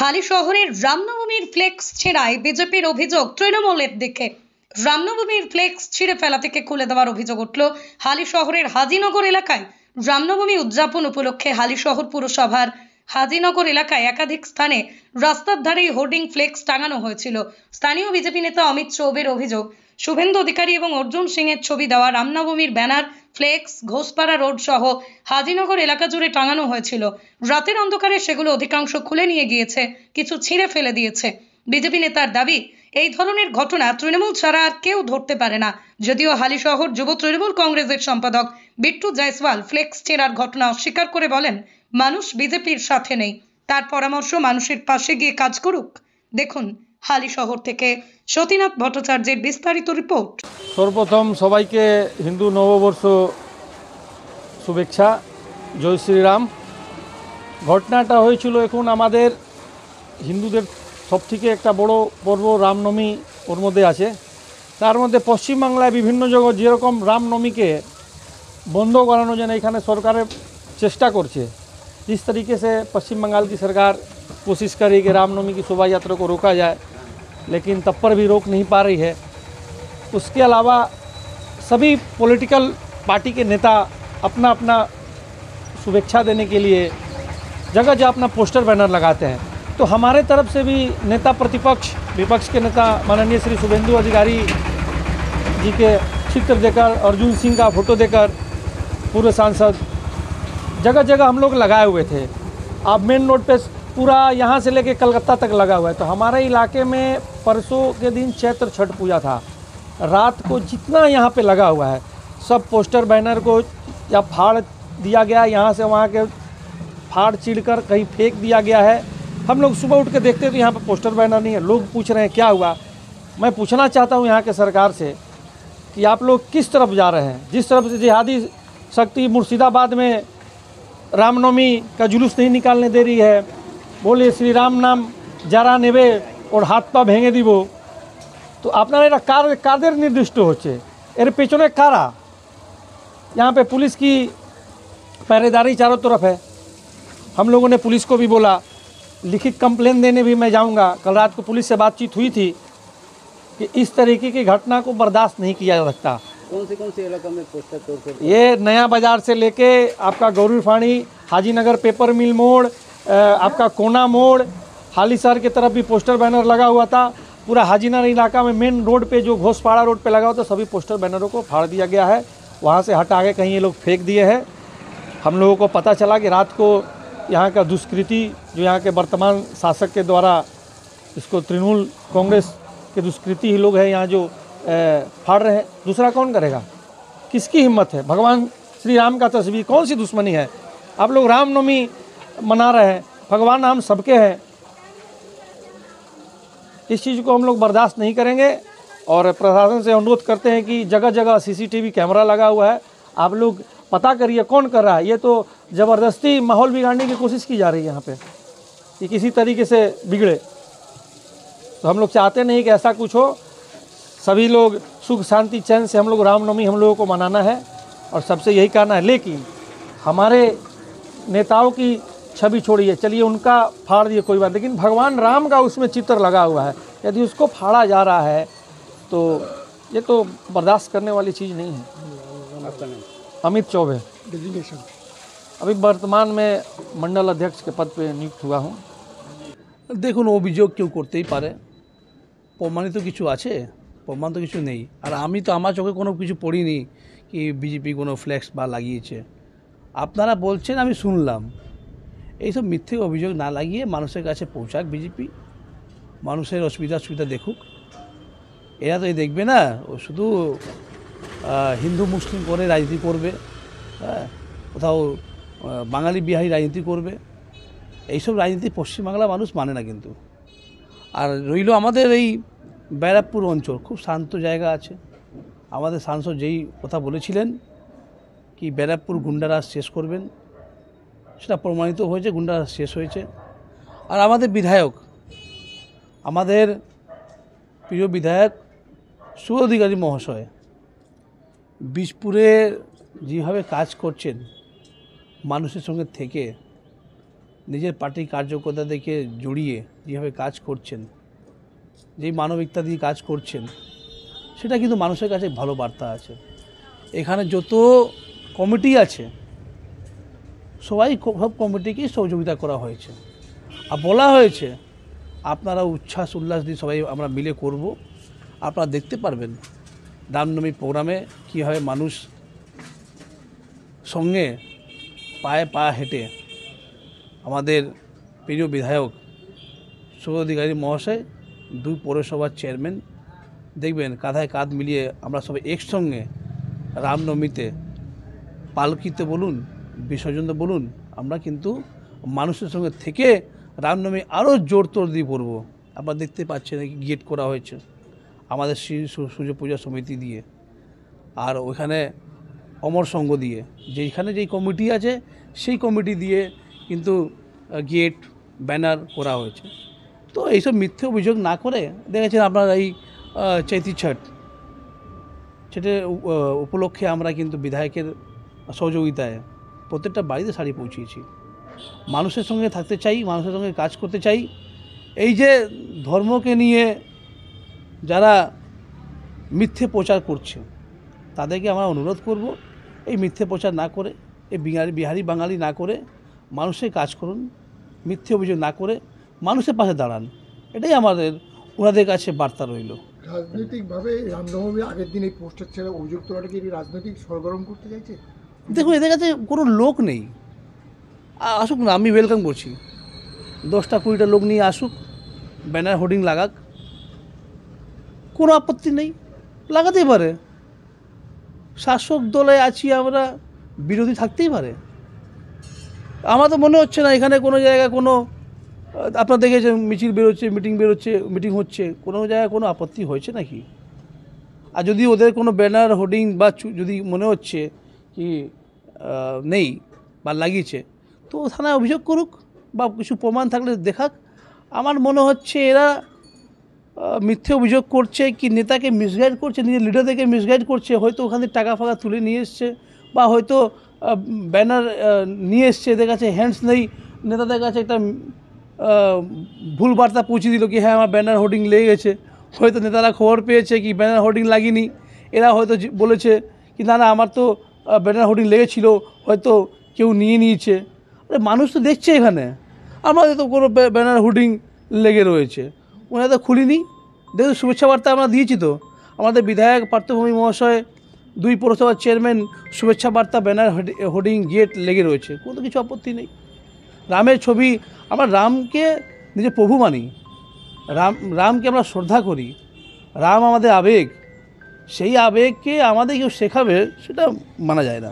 হালি শহরের রামনবমীর ফ্লেক্স ছেঁড়ায় বিজেপির অভিযোগ তৃণমূলের দিকে। রামনবমীর ফ্লেক্স ছিঁড়ে ফেলা থেকে খুলে দেওয়ার অভিযোগ উঠল হালি শহরের হাজিনগর এলাকায়। রামনবমী উদযাপন উপলক্ষে হালি শহর পুরসভার হাজিনগর এলাকায় একাধিক স্থানে রাস্তার ধারেই হোর্ডিং ফ্লেক্স টাঙানো হয়েছিল। স্থানীয় বিজেপি নেতা অমিত চৌবের অভিযোগ, শুভেন্দু অধিকারী এবং অর্জুন সিং এর ছবি দেওয়া রামনবমীর ব্যানার, ফ্লেক্স ঘোষপাড়া রোড সহ হাজিনগর এলাকা জুড়ে টাঙানো হয়েছিল। রাতের অন্ধকারে সেগুলো অধিকাংশ খুলে নিয়ে গিয়েছে, কিছু ছিঁড়ে ফেলে দিয়েছে। বিজেপি নেতার দাবি, এই ধরনের ঘটনা তৃণমূল ছাড়া আর কেউ ধরতে পারে না। যদিও হালিশহর যুব তৃণমূল কংগ্রেসের সম্পাদক বিট্টু জয়সওয়াল ফ্লেক্স ছেঁড়ার ঘটনা অস্বীকার করে বলেন, মানুষ বিজেপির সাথে নেই, তার পরামর্শ মানুষের পাশে গিয়ে কাজ করুক। দেখুন হালিশহর থেকে সতীনাথ ভট্টাচার্যের বিস্তারিত রিপোর্ট। সর্বপ্রথম সবাইকে হিন্দু নববর্ষ শুভেচ্ছা, জয় শ্রীরাম। ঘটনাটা হয়েছিল, এখন আমাদের হিন্দুদের সবথেকে একটা বড় পর্ব রামনবমী ওর মধ্যে আছে। তার মধ্যে পশ্চিমবাংলায় বিভিন্ন জায়গায় যেরকম রামনবমীকে বন্ধ করানো যেন এখানে সরকারের চেষ্টা করছে। जिस तरीके से पश्चिम बंगाल की सरकार कोशिश कर रही कि रामनवमी की शोभा यात्रा को रोका जाए, लेकिन तब पर भी रोक नहीं पा रही है। उसके अलावा सभी पॉलिटिकल पार्टी के नेता अपना अपना शुभेच्छा देने के लिए जगह जगह अपना पोस्टर बैनर लगाते हैं। तो हमारे तरफ से भी नेता प्रतिपक्ष, विपक्ष के नेता माननीय श्री शुभेंदु अधिकारी जी के चित्र देकर, अर्जुन सिंह का फोटो देकर, पूर्व सांसद, जगह जगह हम लोग लगाए हुए थे। अब मेन रोड पे पूरा यहाँ से लेके कलकत्ता तक लगा हुआ है। तो हमारे इलाके में परसों के दिन चैत्र छठ पूजा था, रात को जितना यहाँ पे लगा हुआ है सब पोस्टर बैनर को या फाड़ दिया गया, यहाँ से वहाँ के फाड़ चीड़ कर कहीं फेंक दिया गया है। हम लोग सुबह उठ के देखते तो यहाँ पे पोस्टर बैनर नहीं है। लोग पूछ रहे हैं क्या हुआ। मैं पूछना चाहता हूँ यहाँ के सरकार से कि आप लोग किस तरफ जा रहे हैं। जिस तरफ से जिहादी शक्ति मुर्शिदाबाद में रामनवमी का जुलूस नहीं निकालने दे रही है, बोले श्री राम नाम যারা নেবে ওর হাত পা ভেঙে দিব। তো আপনারা এটা কাদের নির্দিষ্ট হচ্ছে, এর পেছনে কারা? यहाँ पे पुलिस की पहरेदारी चारों तरफ है। हम लोगों ने पुलिस को भी बोला, लिखित कंप्लेन देने भी मैं जाऊंगा। कल रात को पुलिस से बातचीत हुई थी कि इस तरीके की घटना को बर्दाश्त नहीं किया जा सकता। कौन से इलाका में पोस्टर तोड़? ये नया बाजार से लेके आपका गौरी फाड़ी, हाजीनगर पेपर मिल मोड़, आपका कोना मोड़, हालीसर की तरफ भी पोस्टर बैनर लगा हुआ था। पूरा हाजीनगर इलाका में मेन रोड पे जो घोषपाड़ा रोड पे लगा हुआ था सभी पोस्टर बैनरों को फाड़ दिया गया है। वहाँ से हटा के कहीं ये लोग फेंक दिए हैं। हम लोगों को पता चला कि रात को यहाँ का दुष्कृति जो यहाँ के वर्तमान शासक के द्वारा, इसको तृणमूल कांग्रेस के दुष्कृति ही लोग हैं यहाँ जो फाड़ रहे हैं। दूसरा कौन करेगा? किसकी हिम्मत है? भगवान श्री राम का तस्वीर, कौन सी दुश्मनी है? आप लोग रामनवमी मना रहे हैं, भगवान हम सबके हैं। इस चीज़ को हम लोग बर्दाश्त नहीं करेंगे और प्रशासन से अनुरोध करते हैं कि जगह जगह सीसीटीवी कैमरा लगा हुआ है, आप लोग पता करिए कौन कर रहा है। ये तो ज़बरदस्ती माहौल बिगाड़ने की कोशिश की जा रही है यहाँ पे, कि किसी तरीके से बिगड़े। तो हम लोग चाहते नहीं कि ऐसा कुछ हो। सभी लोग सुख शांति चैन से हम लोग रामनवमी हम लोगों को मनाना है और सबसे यही कहना है। लेकिन हमारे नेताओं की छवि छोड़िए, चलिए उनका फाड़ दिए कोई बात, लेकिन भगवान राम का उसमें चित्र लगा हुआ है, यदि उसको फाड़ा जा रहा है तो ये तो बर्दाश्त करने वाली चीज़ नहीं है। अमित चौबे, अभी वर्तमान में मंडल अध्यक्ष के पद पे नियुक्त हुआ हूँ। দেখুন, অভিযোগ কেউ করতেই পারে, প্রমাণিত কিছু আছে? প্রমাণ তো কিছু নেই। আর আমি তো আমার চোখে কোনো কিছু পড়িনি কি বিজেপি কোনো ফ্ল্যাক্স বা লাগিয়েছে। আপনারা বলছেন, আমি শুনলাম। এইসব মিথ্যে অভিযোগ না লাগিয়ে মানুষের কাছে পৌঁছাক বিজেপি, মানুষের অসুবিধা দেখুক। এরা তো এই দেখবে না, ও শুধু হিন্দু মুসলিম করে রাজনীতি করবে, হ্যাঁ, কোথাও বাঙালি বিহারি রাজনীতি করবে। এইসব রাজনীতি পশ্চিমবাংলার মানুষ মানে না কিন্তু। আর রইল আমাদের এই ব্যারাকপুর অঞ্চল, খুব শান্ত জায়গা আছে। আমাদের সাংসদ যেই কথা বলেছিলেন কি ব্যারাকপুর গুন্ডারাজ শেষ করবেন, সেটা প্রমাণিত হয়েছে, গুন্ডারাজ শেষ হয়েছে। আর আমাদের বিধায়ক, আমাদের প্রিয় বিধায়ক শুভ অধিকারী মহাশয় বীজপুরে যেভাবে কাজ করছেন, মানুষের সঙ্গে থেকে নিজের পার্টির কার্যকর্তা থেকে জড়িয়ে যেভাবে কাজ করছেন, যেই মানবিকতা দিয়ে কাজ করছেন, সেটা কিন্তু মানুষের কাছে ভালো বার্তা আছে। এখানে যত কমিটি আছে সব কমিটিকেই সহযোগিতা করা হয়েছে, আর বলা হয়েছে আপনারা উচ্ছ্বাস উল্লাস দিয়ে সবাই আমরা মিলে করব। আপনারা দেখতে পারবেন রামনবমী প্রোগ্রামে কীভাবে মানুষ সঙ্গে পায়ে পা হেঁটে আমাদের প্রিয় বিধায়ক শুভেন্দু অধিকারী মহাশয়, 2 পৌরসভার চেয়ারম্যান, দেখবেন কাঁধায় কাঁধ মিলিয়ে আমরা সবাই একসঙ্গে রামনবমীতে পালকিতে বলুন, বিসর্জনতে বলুন, আমরা কিন্তু মানুষের সঙ্গে থেকে রামনবমী আরও জোরতোর দিয়ে পড়ব। আপনারা দেখতে পাচ্ছেন গেট করা হয়েছে আমাদের শ্রী সূর্য পূজা সমিতি দিয়ে, আর ওইখানে অমর সংঘ দিয়ে, যেখানে যেই কমিটি আছে সেই কমিটি দিয়ে কিন্তু গেট ব্যানার করা হয়েছে। তো এইসব মিথ্যে অভিযোগ না করে দেখেছেন আপনারা এই চৈতি ছট সেটা উপলক্ষে আমরা কিন্তু বিধায়কের সহযোগিতায় প্রত্যেকটা বাড়িতে শাড়ি পৌঁছিয়েছি। মানুষের সঙ্গে থাকতে চাই, মানুষের সঙ্গে কাজ করতে চাই। এই যে ধর্মকে নিয়ে যারা মিথ্যে প্রচার করছে তাদেরকে আমরা অনুরোধ করব, এই মিথ্যে প্রচার না করে, এই বিহারি বাঙালি না করে মানুষের কাজ করুন, মিথ্যে অভিযোগ না করে মানুষের পাশে দাঁড়ান। এটাই আমাদের ওনাদের কাছে বার্তা রইল। রাজনৈতিকভাবে রামনবমীর আগের দিন এই পোস্টার ছেড়ে অভিযোগ তোলাটাকে রাজনৈতিক সরগরম করতে চাইছে? দেখুন, এদের কাছে কোনো লোক নেই, আসুক না, আমি ওয়েলকাম করছি। 10টা 20টা লোক নিয়ে আসুক, ব্যানার হোর্ডিং লাগাক, কোনো আপত্তি নেই, লাগাতেই পারে। শাসক দলে আছি আমরা, বিরোধী থাকতেই পারে। আমার তো মনে হচ্ছে না এখানে কোনো জায়গায় কোনো, আপনারা দেখেছেন মিছিল বেরোচ্ছে, মিটিং হচ্ছে, কোনো জায়গায় কোনো আপত্তি হয়েছে নাকি? আর যদি ওদের কোনো ব্যানার হোর্ডিং বা যদি মনে হচ্ছে কি নেই বা লাগিয়েছে, তো থানায় অভিযোগ করুক বা কিছু প্রমাণ থাকলে দেখাক। আমার মনে হচ্ছে এরা মিথ্যে অভিযোগ করছে, কি নেতাকে মিসগাইড করছে, নিজের লিডারদেরকে মিসগাইড করছে। হয়তো ওখান থেকে টাকা ফাঁকা তুলে নিয়ে এসছে, বা হয়তো ব্যানার নিয়ে এসছে, এদের কাছে হ্যান্ডস নেই, নেতাদের কাছে একটা ভুল বার্তা পৌঁছে দিল কি হ্যাঁ আমার ব্যানার হোর্ডিং লেগে গেছে। হয়তো নেতারা খবর পেয়েছে কি ব্যানার হোর্ডিং লাগিনি, এরা হয়তো বলেছে কি না আমার তো ব্যানার হোর্ডিং লেগেছিল, হয়তো কেউ নিয়ে নিয়েছে। আরে মানুষ তো দেখছে এখানে, আমাদের তো কোনো ব্যানার হোর্ডিং লেগে রয়েছে, ওনারা তো খুলিনি। দেখুন, শুভেচ্ছা বার্তা আমরা দিয়েছি তো, আমাদের বিধায়ক পার্থভূমি মহাশয়, 2 পৌরসভার চেয়ারম্যান, শুভেচ্ছা বার্তা ব্যানার হোর্ডিং গেট লেগে রয়েছে, কোনো কিছু আপত্তি নেই। রামের ছবি, আমরা রামকে নিজের প্রভু মানি, রামকে আমরা শ্রদ্ধা করি, রাম আমাদের আবেগ, সেই আবেগকে আমাদের কেউ শেখাবে সেটা মানা যায় না।